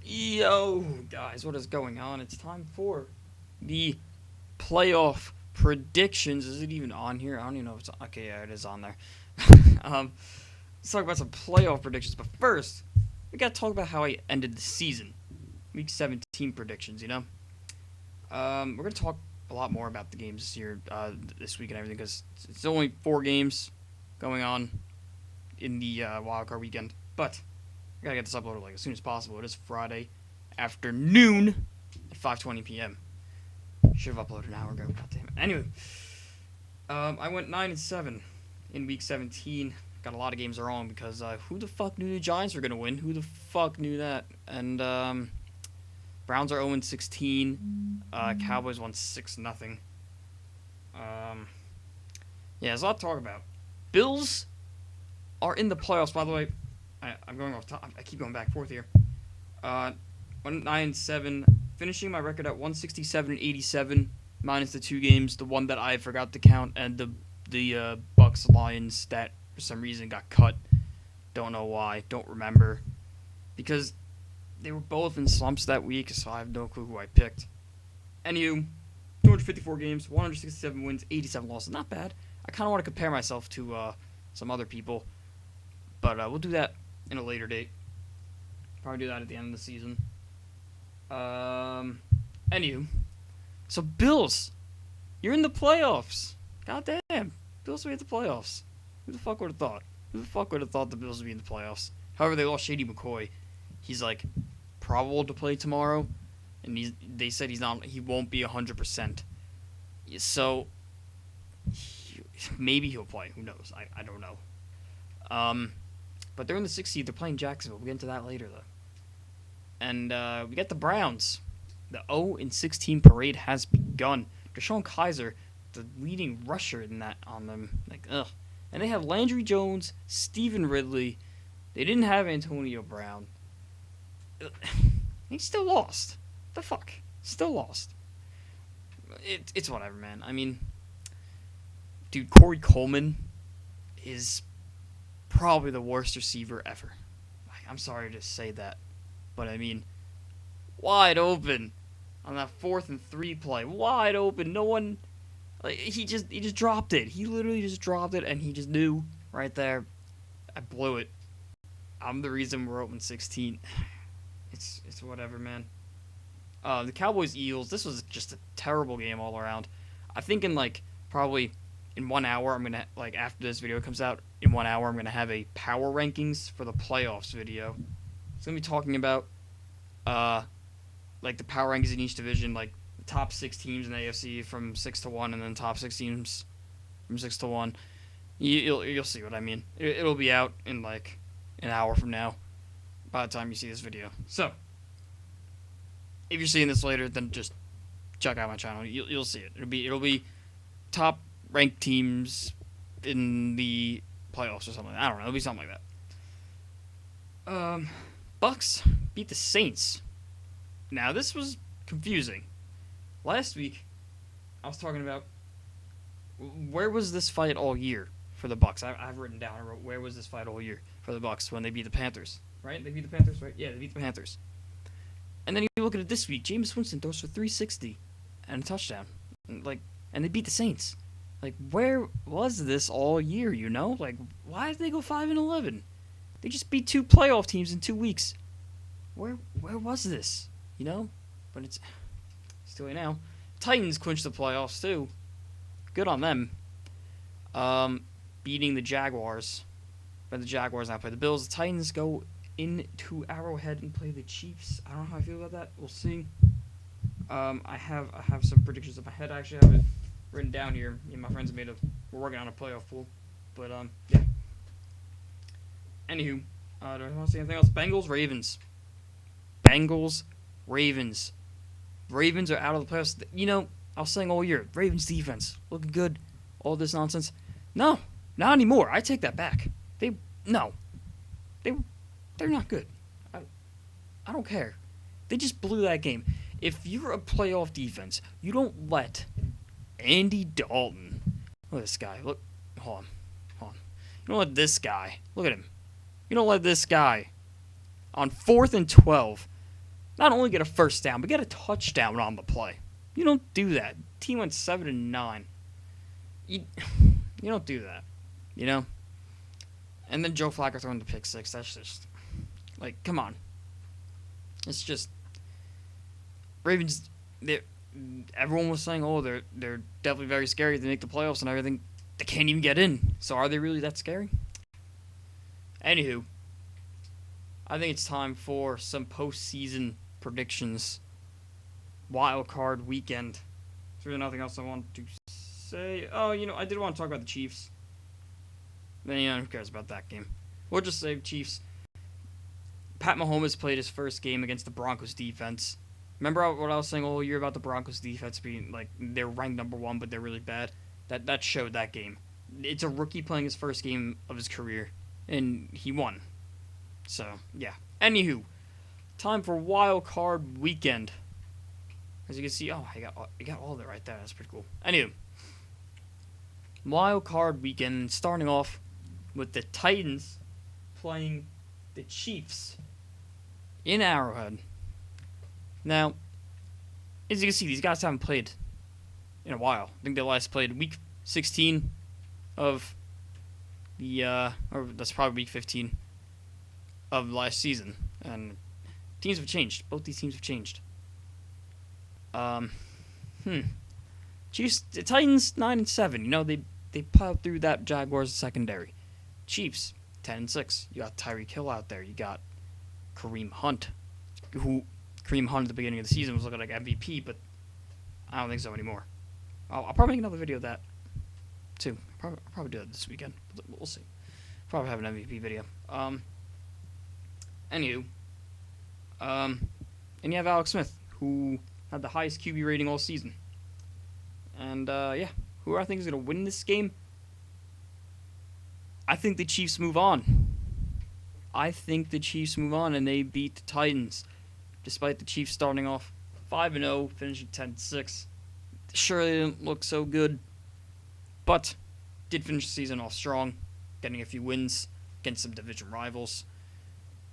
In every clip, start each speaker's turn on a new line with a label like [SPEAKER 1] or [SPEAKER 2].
[SPEAKER 1] Yo, guys, what is going on? It's time for the playoff predictions. Is it even on here? I don't even know if it's on. Okay, yeah, it is on there. um, let's talk about some playoff predictions. But first, we got to talk about how I ended the season. Week 17 predictions, you know? We're going to talk a lot more about the games this year, this week and everything, because it's only 4 games going on in the wildcard weekend. But I gotta get this uploaded as soon as possible. It is Friday afternoon at 5:20 p.m. Should have uploaded an hour ago. God damn it. Anyway, I went 9-7 in week 17. Got a lot of games wrong because who the fuck knew the Giants were gonna win? Who the fuck knew that? And Browns are 0-16. Cowboys won 6-0. Yeah, there's a lot to talk about. Bills are in the playoffs. By the way, I'm going off top. I keep going back and forth here. 9-7, finishing my record at 167-87, minus the 2 games, the one that I forgot to count, and the Bucks Lions that for some reason got cut. Don't know why. Don't remember, because they were both in slumps that week, so I have no clue who I picked. Anywho, 254 games, 167 wins, 87 losses. Not bad. I kind of want to compare myself to some other people, but we'll do that in a later date. Probably do that at the end of the season. Anywho, so Bills, you're in the playoffs. God damn, Bills will be in the playoffs. Who the fuck would have thought? Who the fuck would have thought the Bills would be in the playoffs? However, they lost Shady McCoy. He's like probable to play tomorrow, and they said he won't be 100%. So maybe he'll play. Who knows? I don't know. But they're in the 6th seed. They're playing Jacksonville. We'll get into that later, though. And we got the Browns. The 0-16 parade has begun. Deshaun Kaiser, the leading rusher in that on them. Like, ugh. And they have Landry Jones, Stephen Ridley. They didn't have Antonio Brown. He still lost. The fuck? Still lost. It's whatever, man. I mean, dude, Corey Coleman is probably the worst receiver ever. I'm sorry to say that, but I mean, wide open on that 4th and 3 play, wide open. No one, like he just dropped it. He literally just dropped it, and he just knew right there. I blew it. I'm the reason we're 0-16. It's whatever, man. The Cowboys Eagles. This was just a terrible game all around. I think probably in 1 hour, I'm gonna after this video comes out, in 1 hour, I'm gonna have a power rankings for the playoffs video. It's gonna be talking about the power rankings in each division, like the top 6 teams in the AFC from 6 to 1, and then top 6 teams from 6 to 1. You'll see what I mean. It'll be out in like an hour from now, by the time you see this video. So if you're seeing this later, then just check out my channel. You'll see it. It'll be top ranked teams in the playoffs or something. I don't know. It'll be something like that. Bucks beat the Saints. Now, this was confusing. Last week, I was talking about where was this fight all year for the Bucks. I've written down. I wrote, where was this fight all year for the Bucks when they beat the Panthers? Right? They beat the Panthers, right? Yeah, they beat the Panthers. And then you look at it this week. Jameis Winston throws for 360 and a touchdown. And they beat the Saints. Where was this all year, you know? Why did they go 5-11? They just beat 2 playoff teams in 2 weeks. Where was this? You know? But it's still now. Titans clinched the playoffs, too. Good on them. Beating the Jaguars. But the Jaguars now play the Bills. The Titans go into Arrowhead and play the Chiefs. I don't know how I feel about that. We'll see. I have some predictions in my head. I actually have it written down here. Me and my friends we're working on a playoff pool. But yeah. Anywho, do I want to say anything else? Bengals, Ravens. Ravens are out of the playoffs. You know, I was saying all year, Ravens defense looking good. All this nonsense. No, not anymore. I take that back. They're not good. I don't care. They just blew that game. If you're a playoff defense, you don't let Andy Dalton. Look at this guy. Look, hold on. You don't let this guy on 4th and 12 not only get a first down, but get a touchdown on the play. You don't do that. Team went 7-9. You don't do that, you know. And then Joe Flacco throwing the pick six. That's just like, come on. It's just Ravens. Everyone was saying, oh, they're definitely very scary. They make the playoffs and everything. They can't even get in. So are they really that scary? Anywho, I think it's time for some postseason predictions. Wild card weekend. There's really nothing else I want to say. Oh, I did want to talk about the Chiefs. Then, who cares about that game? We'll just say Chiefs. Pat Mahomes played his first game against the Broncos defense. Remember what I was saying all year about the Broncos defense being, like, they're ranked number 1, but they're really bad? That showed that game. It's a rookie playing his first game of his career, and he won. So, yeah. Anywho, time for wild card weekend. As you can see, I got all of it right there. That's pretty cool. Anywho, wild card weekend, starting off with the Titans playing the Chiefs in Arrowhead. Now, as you can see, these guys haven't played in a while. I think they last played week 16 of the, or that's probably week 15 of last season. And teams have changed. Both these teams have changed. Chiefs, the Titans 9-7. They plowed through that Jaguars secondary. Chiefs 10-6. You got Tyreek Hill out there. You got Kareem Hunt, at the beginning of the season was looking like MVP, but I don't think so anymore. I'll probably make another video of that too. I'll probably do that this weekend. We'll see. Probably have an MVP video. Anywho, and you have Alex Smith, who had the highest QB rating all season. And who I think is going to win this game? I think the Chiefs move on. And they beat the Titans. Despite the Chiefs starting off 5-0, finishing 10-6. Sure, they didn't look so good, but did finish the season off strong, getting a few wins against some division rivals,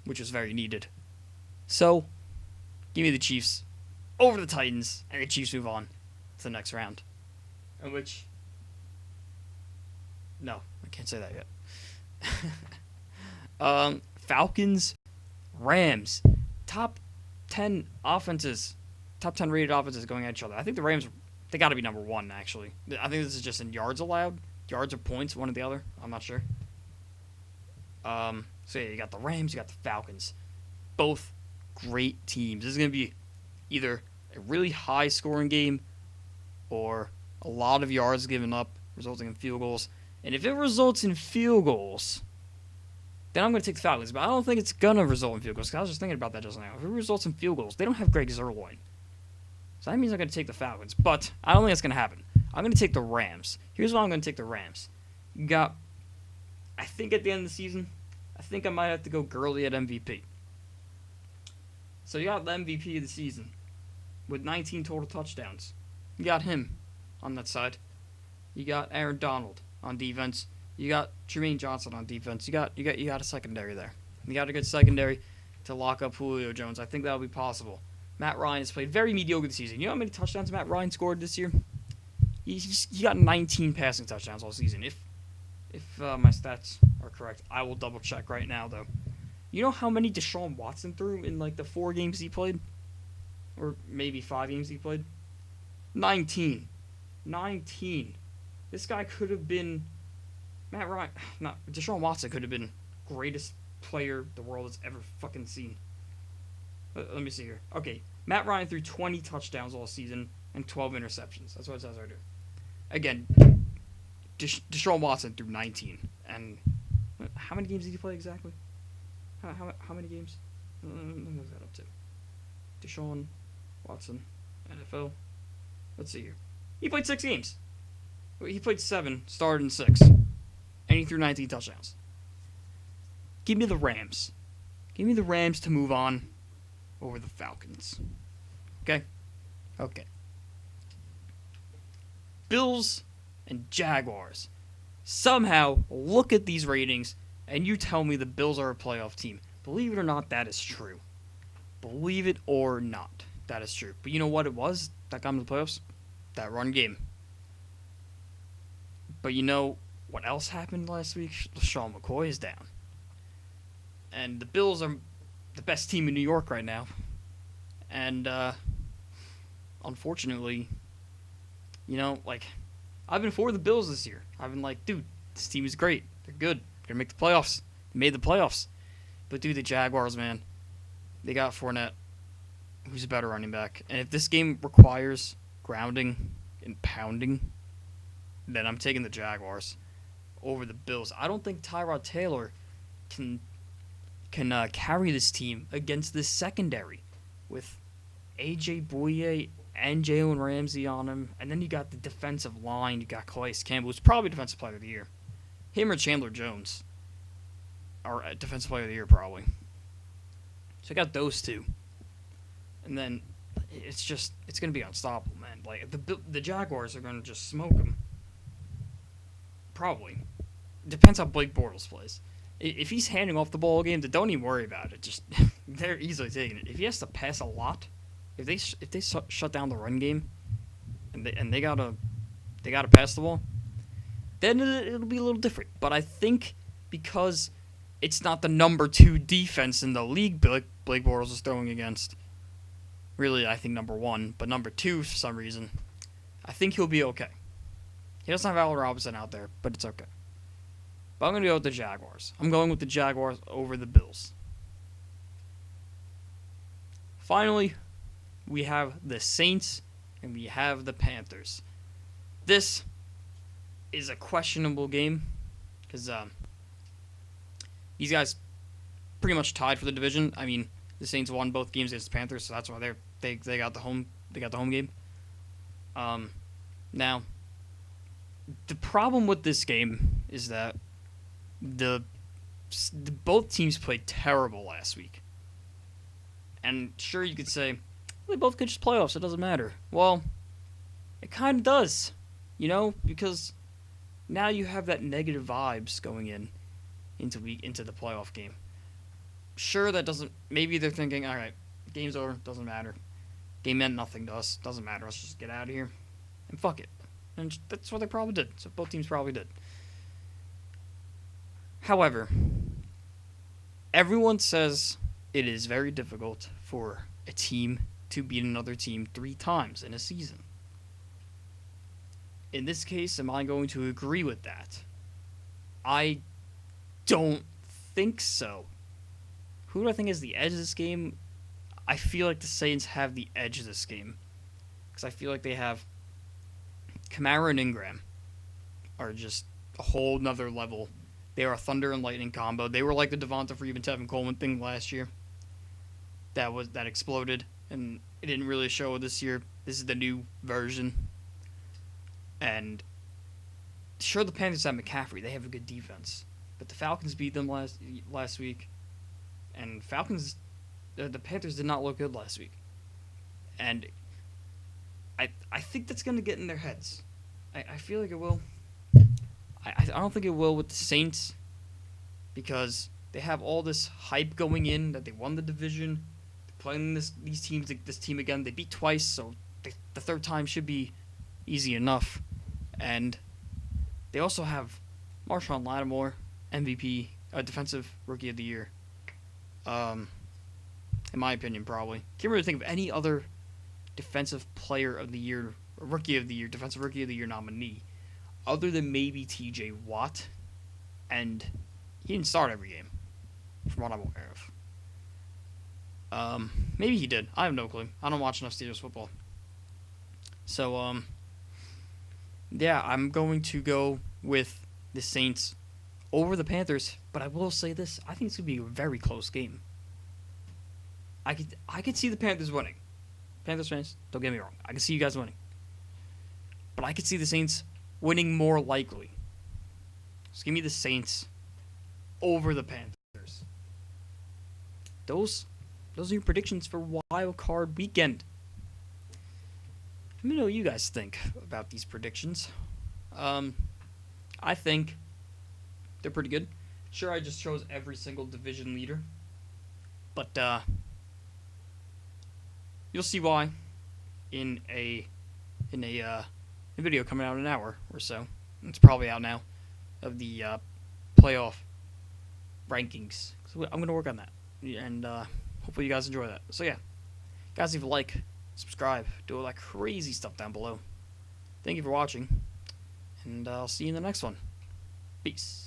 [SPEAKER 1] which was very needed. So, give me the Chiefs over the Titans, and the Chiefs move on to the next round. No, I can't say that yet. Falcons, Rams, top 10 rated offenses going at each other. I think the Rams, they got to be number 1, actually. I think this is just in yards allowed. Yards or points, one or the other. I'm not sure. So yeah, you got the Rams, you got the Falcons. Both great teams. This is going to be either a really high scoring game or a lot of yards given up, resulting in field goals. And if it results in field goals, then I'm going to take the Falcons. But I don't think it's going to result in field goals, because I was just thinking about that just now. If it results in field goals, they don't have Greg Zerline. So that means I'm going to take the Falcons. But I don't think that's going to happen. I'm going to take the Rams. Here's why I'm going to take the Rams. You got, I think at the end of the season, I think I might have to go Gurley at MVP. So you got the MVP of the season with 19 total touchdowns. You got him on that side. You got Aaron Donald on defense. You got Jermaine Johnson on defense. You got a secondary there. You got a good secondary to lock up Julio Jones. I think that'll be possible. Matt Ryan has played very mediocre this season. You know how many touchdowns Matt Ryan scored this year? He got 19 passing touchdowns all season. If my stats are correct, I will double check right now though. You know how many Deshaun Watson threw in like the 4 games he played, or maybe 5 games he played? 19. This guy could have been Deshaun Watson could have been greatest player the world has ever fucking seen. Let me see here. Okay, Matt Ryan threw 20 touchdowns all season and 12 interceptions. That's what it says right here. Again, Deshaun Watson threw 19. And how many games did he play exactly? How many games? Let me look that up too. Deshaun Watson, NFL. Let's see here. He played 6 games. He played 7, started in 6. And he threw 19 touchdowns. Give me the Rams. Give me the Rams to move on over the Falcons. Okay? Okay. Bills and Jaguars. Somehow, look at these ratings, and you tell me the Bills are a playoff team. Believe it or not, that is true. Believe it or not, that is true. But you know what it was that got him to the playoffs? That run game. But you know what else happened last week? Sean McCoy is down. And the Bills are the best team in New York right now. And unfortunately, I've been for the Bills this year. I've been like, dude, this team is great. They're good. They're going to make the playoffs. They made the playoffs. But dude, the Jaguars, man, they got Fournette, who's a better running back. And if this game requires grounding and pounding, then I'm taking the Jaguars over the Bills. I don't think Tyrod Taylor can carry this team against this secondary with A.J. Bouye and Jalen Ramsey on him. And then you got the defensive line. You got Calais Campbell, who's probably Defensive Player of the Year. Him or Chandler Jones are Defensive Player of the Year, probably. So I got those two. And then it's going to be unstoppable, man. Like, the Jaguars are going to just smoke them. Probably. Depends how Blake Bortles plays. If he's handing off the ball game, then don't even worry about it. Just they're easily taking it. If he has to pass a lot, if they shut down the run game, and they gotta pass the ball, then it'll be a little different. But I think because it's not the number 2 defense in the league Blake Bortles is throwing against. Really, I think number 1, but number 2 for some reason, I think he'll be okay. He doesn't have Allen Robinson out there, but it's okay. But I'm going to go with the Jaguars. I'm going with the Jaguars over the Bills. Finally, we have the Saints and we have the Panthers. This is a questionable game because these guys pretty much tied for the division. I mean, the Saints won both games against the Panthers, so that's why they got the home game. Now, the problem with this game is that both teams played terrible last week. And sure, you could say, well, they both could just playoffs, it doesn't matter. Well, it kind of does, because now you have that negative vibes going into the playoff game. Sure, that doesn't, maybe they're thinking, all right, game's over, doesn't matter. Game meant nothing to us, doesn't matter, let's just get out of here, and fuck it. And that's what they probably did. So both teams probably did. However, everyone says it is very difficult for a team to beat another team 3 times in a season. In this case, am I going to agree with that? I don't think so. Who do I think has the edge of this game? I feel like the Saints have the edge of this game. Because I feel like they have Kamara and Ingram are just a whole nother level. They are a thunder and lightning combo. They were like the Devonta Freeman, Tevin Coleman thing last year. That exploded, and it didn't really show this year. This is the new version. And sure, the Panthers have McCaffrey. They have a good defense. But the Falcons beat them last week. And the Panthers did not look good last week. And I think that's going to get in their heads. I feel like it will. I don't think it will with the Saints because they have all this hype going in that they won the division. They're playing this team again. They beat twice, so the third time should be easy enough. And they also have Marshawn Lattimore, MVP, Defensive Rookie of the Year. In my opinion, probably. Can't really think of any other Defensive Player of the Year, Rookie of the Year, Defensive Rookie of the Year nominee, other than maybe T.J. Watt, and he didn't start every game, from what I'm aware of. Maybe he did. I have no clue. I don't watch enough Steelers football. So, yeah, I'm going to go with the Saints over the Panthers, but I will say this. I think it's going to be a very close game. I could see the Panthers winning. Panthers fans, don't get me wrong. I can see you guys winning. But I could see the Saints winning more likely. Just give me the Saints over the Panthers. Those are your predictions for Wild Card Weekend. Let me know what you guys think about these predictions. I think they're pretty good. Sure, I just chose every single division leader. But you'll see why in a video coming out in an hour or so. It's probably out now of the playoff rankings. So I'm gonna work on that, and hopefully you guys enjoy that. So yeah, guys, leave a like, subscribe, do all that crazy stuff down below. Thank you for watching, and I'll see you in the next one. Peace.